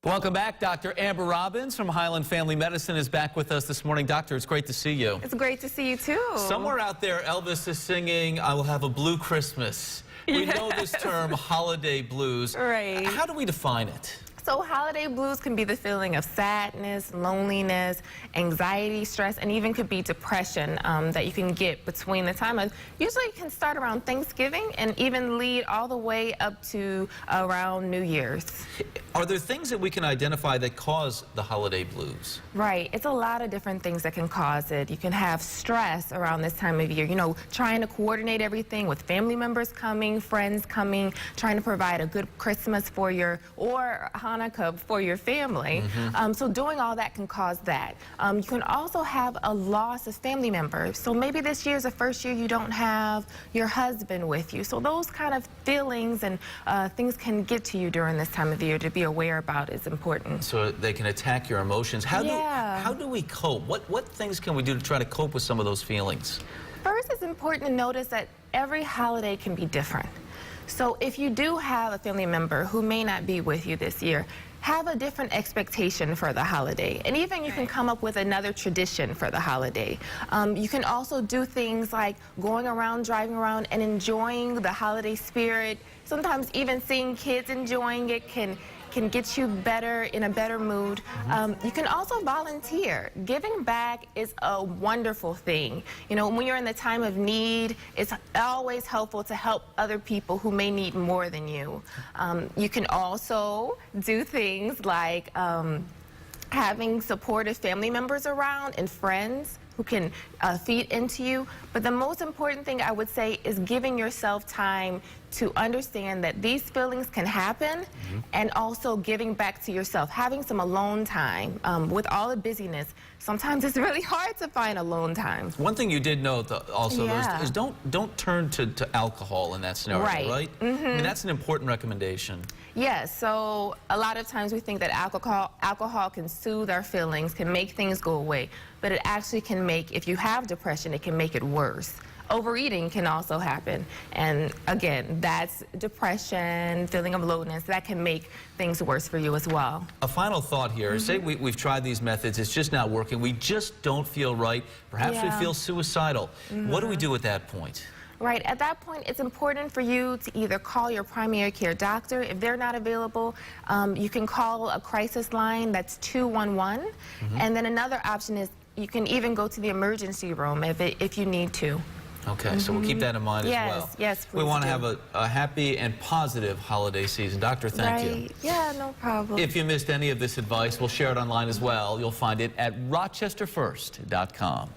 Welcome back. Dr. Amber Robbins from Highland Family Medicine is back with us this morning. Doctor, it's great to see you. It's great to see you, too. Somewhere out there, Elvis is singing, "I will have a blue Christmas." We know this term, holiday blues. Right. How do we define it? So holiday blues can be the feeling of sadness, loneliness, anxiety, stress, and even could be depression that you can get between the time of, usually it can start around Thanksgiving and even lead all the way up to around New Year's. Are there things that we can identify that cause the holiday blues? Right. It's a lot of different things that can cause it. You can have stress around this time of year, you know, trying to coordinate everything with family members coming, friends coming, trying to provide a good Christmas for or Hanukkah for your family. So doing all that can cause that. You can also have a loss of family members. So maybe this year is the first year you don't have your husband with you. So those kind of feelings and things can get to you during this time of the year. To be aware about is important. So they can attack your emotions. How do we cope? What things can we do to try to cope with some of those feelings? First, it's important to notice that every holiday can be different. So if you do have a family member who may not be with you this year, have a different expectation for the holiday. And even you can come up with another tradition for the holiday. You can also do things like going around, driving around, and enjoying the holiday spirit. Sometimes even seeing kids enjoying it can get you in a better mood. You can also volunteer. Giving back is a wonderful thing. You know, when you're in the time of need, it's always helpful to help other people who may need more than you. You can also do things like having supportive family members around and friends who can feed into you. But the most important thing I would say is giving yourself time to understand that these feelings can happen, and also giving back to yourself, having some alone time. With all the busyness, sometimes it's really hard to find alone time. One thing you did note also is don't turn to alcohol in that scenario, right? I mean, that's an important recommendation. Yes, so a lot of times we think that alcohol can soothe our feelings, can make things go away, but it actually can make, if you have depression, it can make it worse. Overeating can also happen, and again, that's depression, feeling of loneliness, that can make things worse for you as well. A final thought here, say we've tried these methods, it's just not working, we just don't feel right, perhaps we feel suicidal. What do we do at that point? Right, at that point, it's important for you to either call your primary care doctor. If they're not available, you can call a crisis line, that's 211. And then another option is you can even go to the emergency room if you need to. Okay, so we'll keep that in mind as well. Yes, please. We want to have a happy and positive holiday season. Doctor, thank you. Yeah, no problem. If you missed any of this advice, we'll share it online as well. You'll find it at rochesterfirst.com.